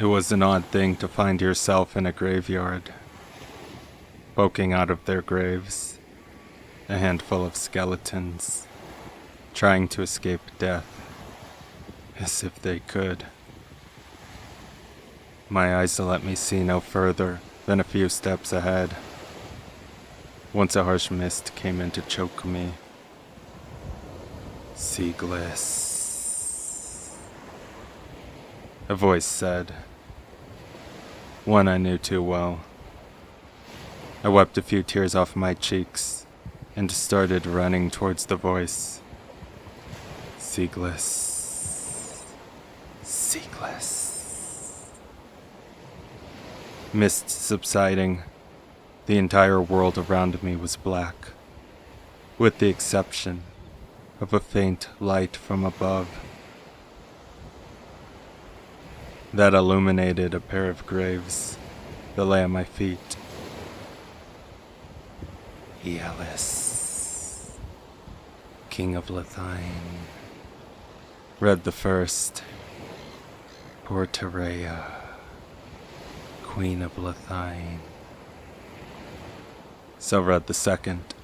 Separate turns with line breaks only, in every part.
It was an odd thing to find yourself in a graveyard, poking out of their graves, a handful of skeletons, trying to escape death, as if they could. My eyes let me see no further than a few steps ahead, once a harsh mist came in to choke me. Seagless, a voice said, one I knew too well. I wiped a few tears off my cheeks and started running towards the voice. Seagless, seagless. Mist subsiding, the entire world around me was black, with the exception of a faint light from above that illuminated a pair of graves that lay at my feet. Elis, King of Lethine, read the first. Poor Terea, Queen of Lethine. So read the second,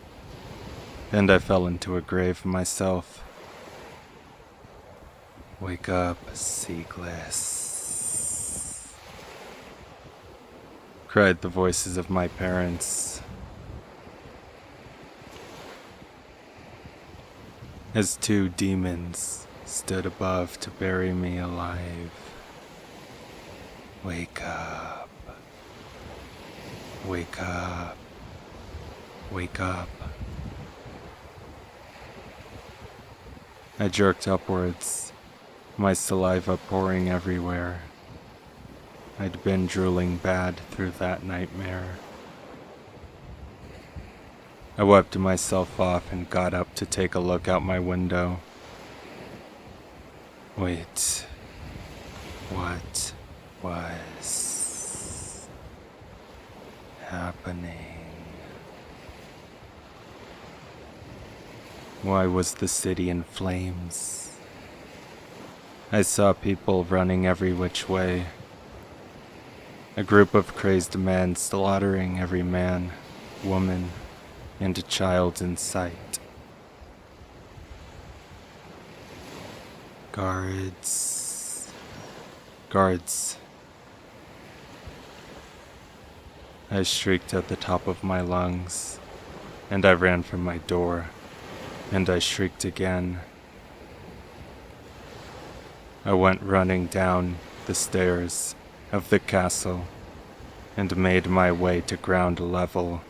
and I fell into a grave myself. Wake up, Seagless, cried the voices of my parents, as two demons stood above to bury me alive. Wake up, wake up, wake up. I jerked upwards, my saliva pouring everywhere. I'd been drooling bad through that nightmare. I wiped myself off and got up to take a look out my window. Wait, what was happening? Why was the city in flames? I saw people running every which way. A group of crazed men slaughtering every man, woman, and child in sight. Guards. I shrieked at the top of my lungs, and I ran from my door, and I shrieked again. I went running down the stairs of the castle and made my way to ground level.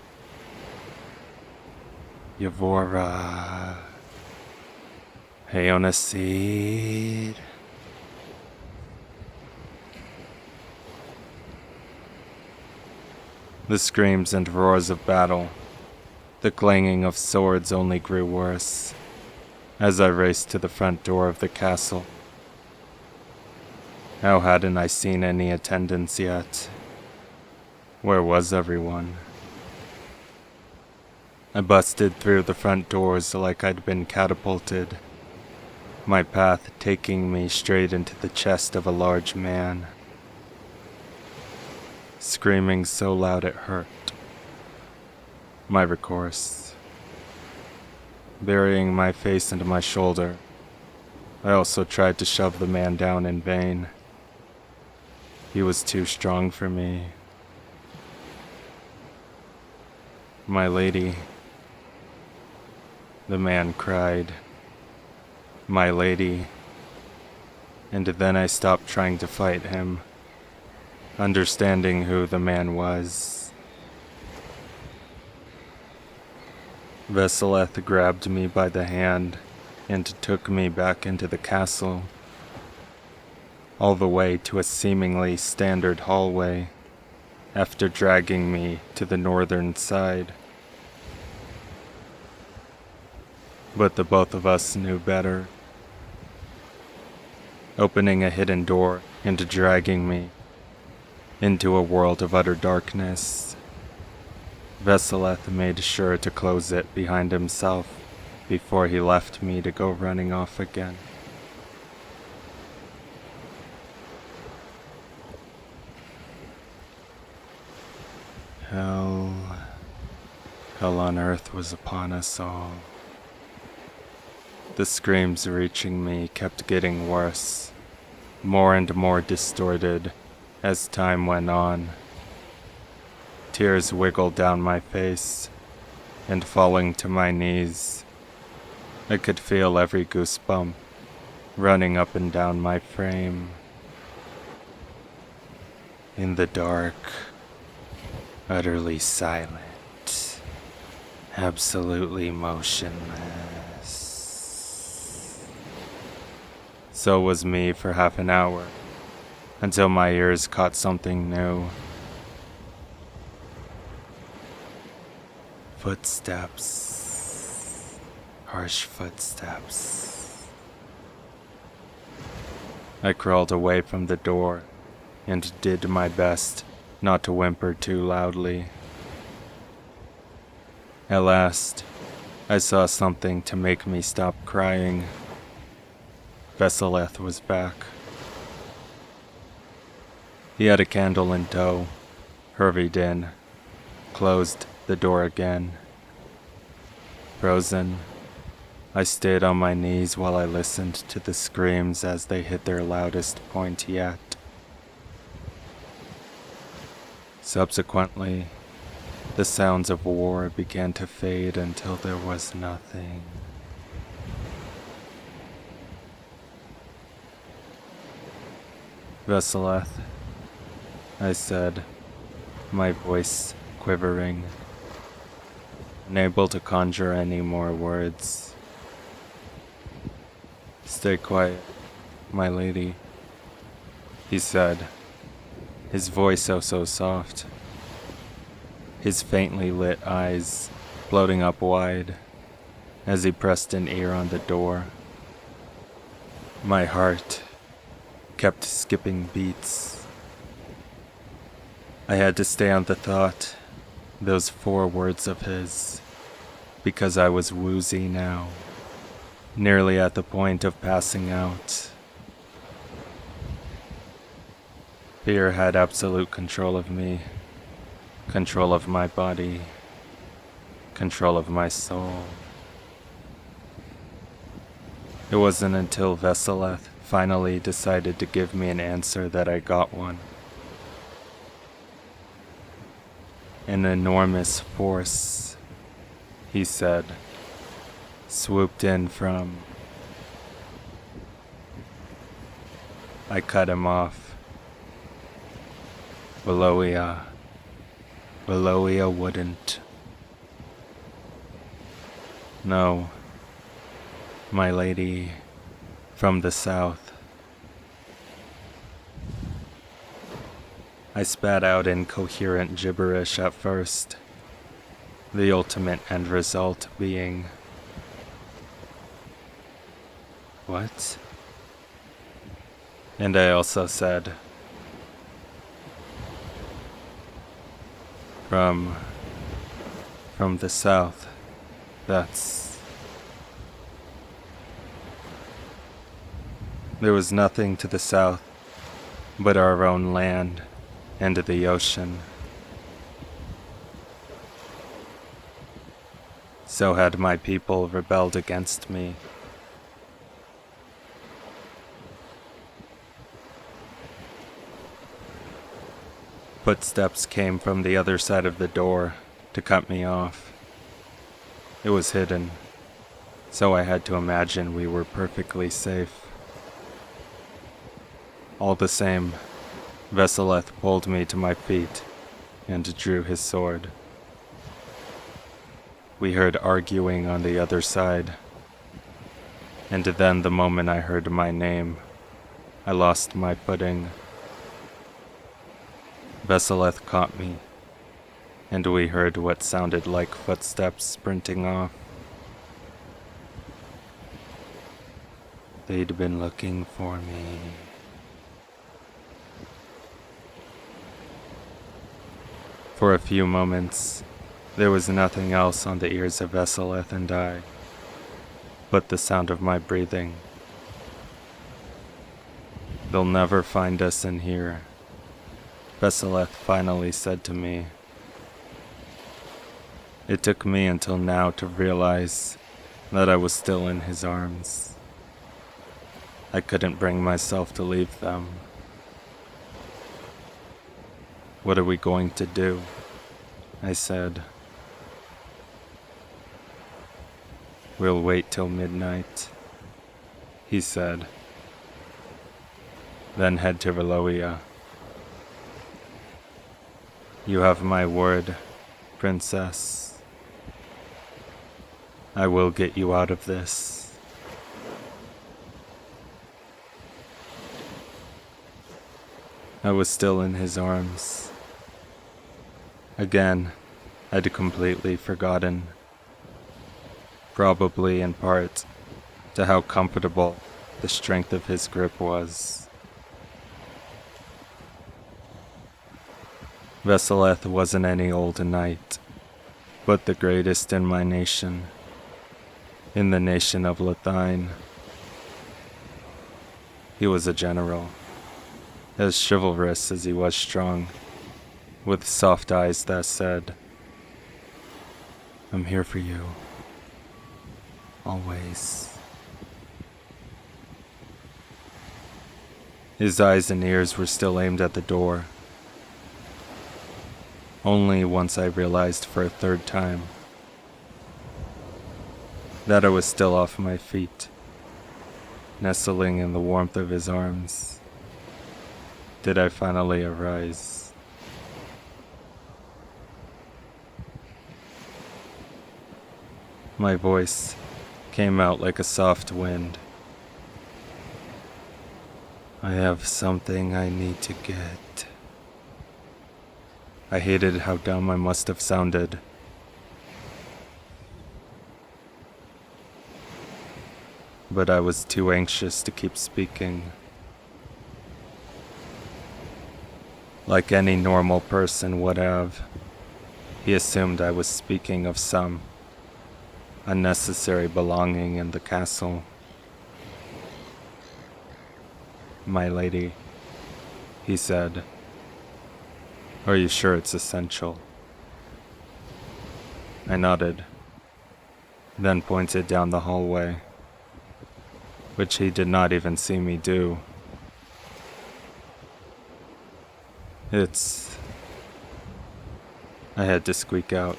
Yavora, Haonaseed. The screams and roars of battle, the clanging of swords only grew worse as I raced to the front door of the castle. How hadn't I seen any attendants yet? Where was everyone? I busted through the front doors like I'd been catapulted, my path taking me straight into the chest of a large man, screaming so loud it hurt. My recourse. Burying my face into my shoulder, I also tried to shove the man down in vain. He was too strong for me. My lady, the man cried. My lady. And then I stopped trying to fight him, understanding who the man was. Veseleth grabbed me by the hand and took me back into the castle, all the way to a seemingly standard hallway, after dragging me to the northern side. But the both of us knew better, opening a hidden door and dragging me into a world of utter darkness. Veseleth made sure to close it behind himself before he left me to go running off again. hell on earth was upon us all. The screams reaching me kept getting worse, more and more distorted as time went on. Tears wiggled down my face, and falling to my knees, I could feel every goosebump running up and down my frame. In the dark, utterly silent, absolutely motionless. So was me for half an hour, until my ears caught something new. Footsteps. Harsh footsteps. I crawled away from the door and did my best not to whimper too loudly. At last, I saw something to make me stop crying. Veseleth was back. He had a candle in tow, hurried in, closed the door again. Frozen, I stayed on my knees while I listened to the screams as they hit their loudest point yet. Subsequently, the sounds of war began to fade until there was nothing. Veseleth, I said, my voice quivering, unable to conjure any more words. Stay quiet, my lady, he said, his voice oh so soft, his faintly lit eyes floating up wide as he pressed an ear on the door. My heart kept skipping beats. I had to stay on the thought, those 4 words of his, because I was woozy now, nearly at the point of passing out. Fear had absolute control of me, control of my body, control of my soul. It wasn't until Veseleth finally decided to give me an answer that I got one. An enormous force, he said, swooped in from... I cut him off. Veloia wouldn't. No, my lady from the south. I spat out incoherent gibberish at first, the ultimate end result being... What? And I also said... From the south, that's... There was nothing to the south but our own land and the ocean. So had my people rebelled against me. Footsteps came from the other side of the door to cut me off. It was hidden, so I had to imagine we were perfectly safe. All the same, Veseleth pulled me to my feet and drew his sword. We heard arguing on the other side, and then the moment I heard my name, I lost my footing. Veseleth caught me, and we heard what sounded like footsteps sprinting off. They'd been looking for me. For a few moments, there was nothing else on the ears of Veseleth and I, but the sound of my breathing. They'll never find us in here, Veseleth finally said to me. It took me until now to realize that I was still in his arms. I couldn't bring myself to leave them. "What are we going to do?" I said. "We'll wait till midnight," he said. "Then head to Veloia. You have my word, Princess. I will get you out of this." I was still in his arms. Again, I'd completely forgotten, probably in part to how comfortable the strength of his grip was. Veseleth wasn't any old knight, but the greatest in my nation, in the nation of Lethine. He was a general, as chivalrous as he was strong, with soft eyes that said, "I'm here for you, always." His eyes and ears were still aimed at the door. Only once I realized for a third time that I was still off my feet, nestling in the warmth of his arms, did I finally arise. My voice came out like a soft wind. "I have something I need to get." I hated how dumb I must have sounded. But I was too anxious to keep speaking. Like any normal person would have, he assumed I was speaking of some unnecessary belonging in the castle. "My lady," he said, "are you sure it's essential?" I nodded, then pointed down the hallway, which he did not even see me do. I had to squeak out.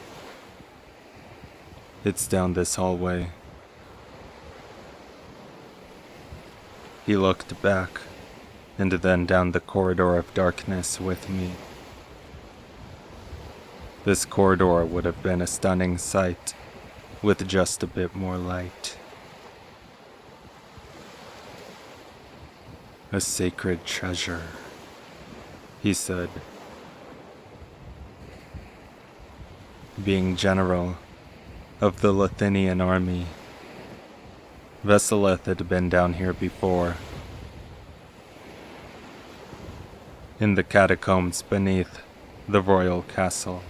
"It's down this hallway." He looked back, and then down the corridor of darkness with me. This corridor would have been a stunning sight, with just a bit more light. "A sacred treasure," he said. Being general of the Lethinian army, Veseleth had been down here before, in the catacombs beneath the royal castle,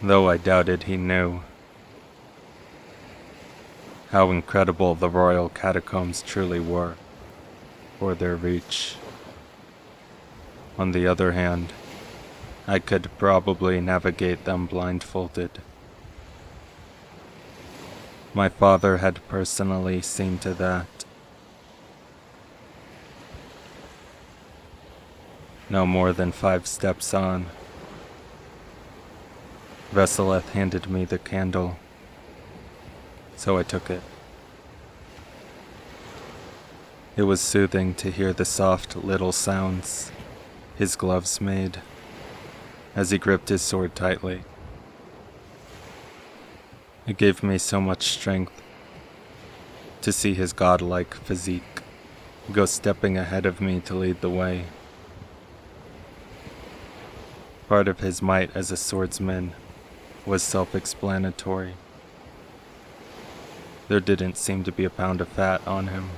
though I doubted he knew how incredible the royal catacombs truly were for their reach. On the other hand, I could probably navigate them blindfolded. My father had personally seen to that. No more than 5 steps on, Veseleth handed me the candle, so I took it. It was soothing to hear the soft little sounds his gloves made as he gripped his sword tightly. It gave me so much strength to see his godlike physique go stepping ahead of me to lead the way. Part of his might as a swordsman was self-explanatory. There didn't seem to be a pound of fat on him.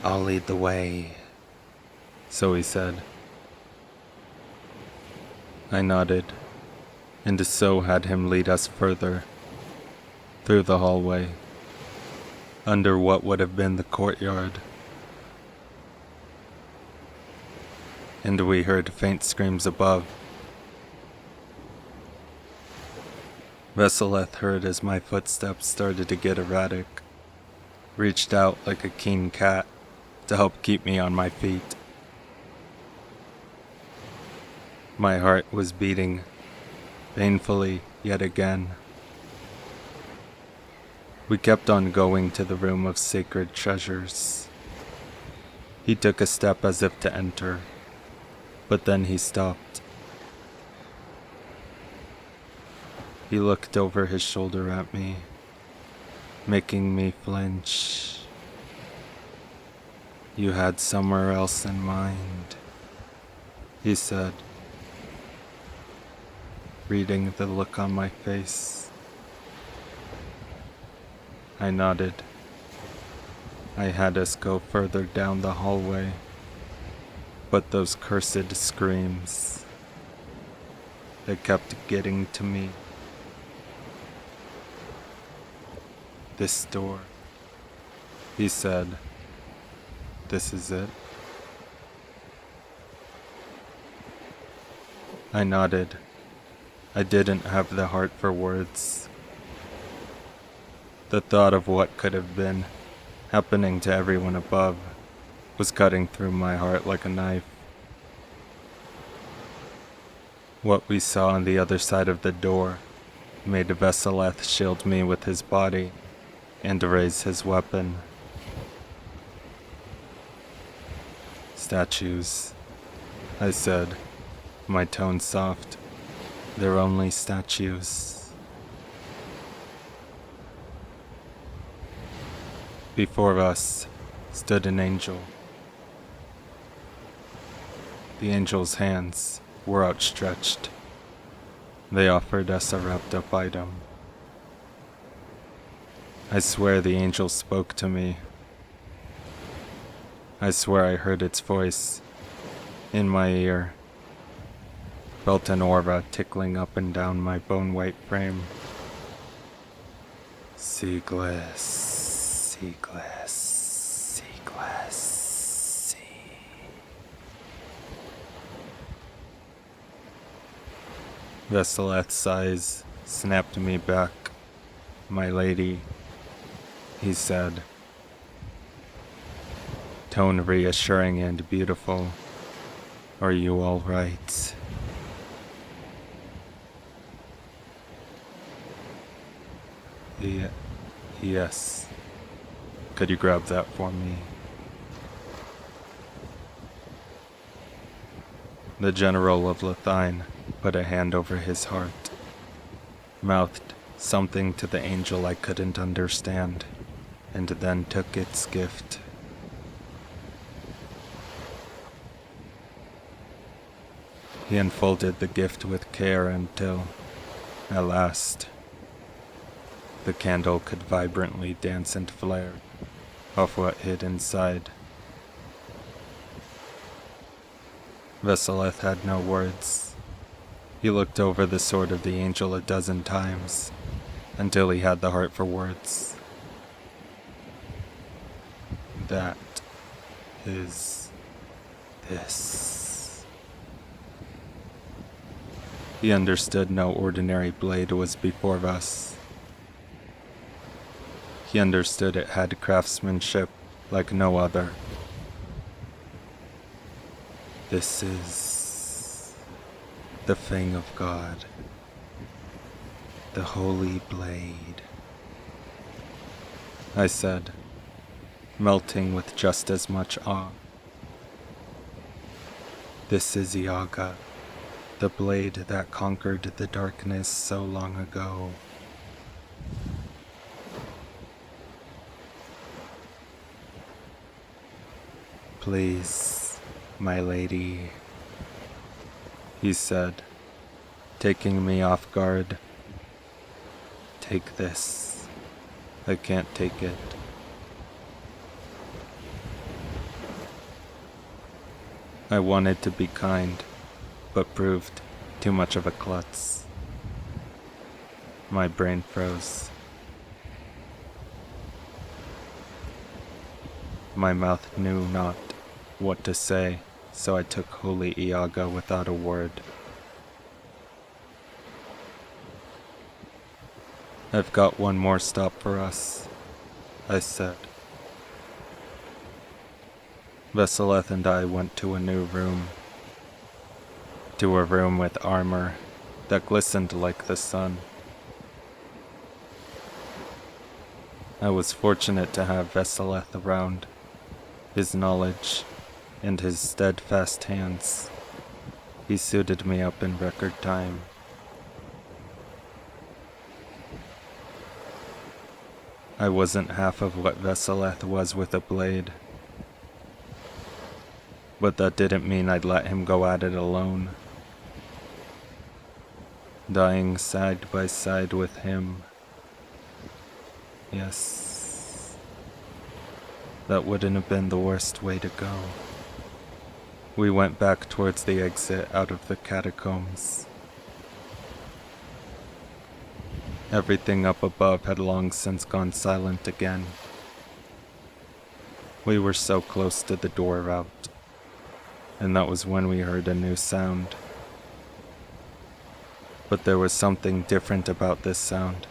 "I'll lead the way," so he said. I nodded, and so had him lead us further, through the hallway, under what would have been the courtyard. and we heard faint screams above. Veseleth heard as my footsteps started to get erratic, reached out like a keen cat to help keep me on my feet. My heart was beating, painfully yet again. We kept on going to the room of sacred treasures. He took a step as if to enter, but then he stopped. He looked over his shoulder at me, making me flinch. "You had somewhere else in mind," he said, reading the look on my face. I nodded. I had us go further down the hallway, but those cursed screams, they kept getting to me. "This door," he said. "This is it?" I nodded. I didn't have the heart for words. The thought of what could have been happening to everyone above was cutting through my heart like a knife. What we saw on the other side of the door made Veseleth shield me with his body and raise his weapon. "Statues," I said, my tone soft. "They're only statues." Before us stood an angel. The angel's hands were outstretched. They offered us a wrapped-up item. I swear the angel spoke to me. I swear I heard its voice in my ear, felt an aura tickling up and down my bone-white frame. "Seagless, seagless, seagless, sea." Veseleth's eyes snapped me back. "My lady," he said, tone reassuring and beautiful. "Are you all right?" Yes. Could you grab that for me?" The General of Lethine put a hand over his heart, mouthed something to the angel I couldn't understand, and then took its gift. He unfolded the gift with care until, at last, the candle could vibrantly dance and flare off what hid inside. Veseleth had no words. He looked over the sword of the angel a dozen times, until he had the heart for words. "That is this." He understood no ordinary blade was before us. He understood it had craftsmanship like no other. "This is the Fang of God, the Holy Blade," I said, melting with just as much awe. "This is Yaga, the blade that conquered the darkness so long ago." "Please, my lady," he said, taking me off guard. "Take this. I can't take it." I wanted to be kind, but proved too much of a klutz. My brain froze. My mouth knew not what to say so I took Holy Iaga without a word. "I've got one more stop for us," I said. Veseleth and I went to a new room. To a room with armor that glistened like the sun. I was fortunate to have Veseleth around. His knowledge and his steadfast hands. He suited me up in record time. I wasn't half of what Veseleth was with a blade. But that didn't mean I'd let him go at it alone. Dying side by side with him. Yes. That wouldn't have been the worst way to go. We went back towards the exit out of the catacombs. Everything up above had long since gone silent again. We were so close to the door route. And that was when we heard a new sound. But there was something different about this sound.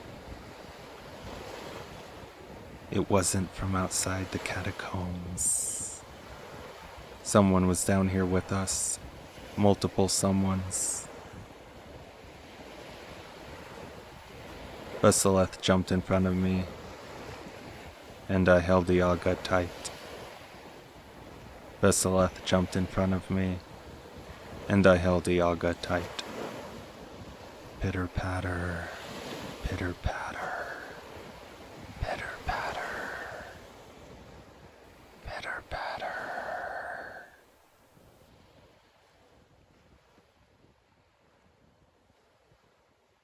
It wasn't from outside the catacombs. Someone was down here with us. Multiple someones. Veseleth jumped in front of me, and I held Iaga tight. Veseleth jumped in front of me, and I held Iaga tight. Pitter-patter, pitter-patter.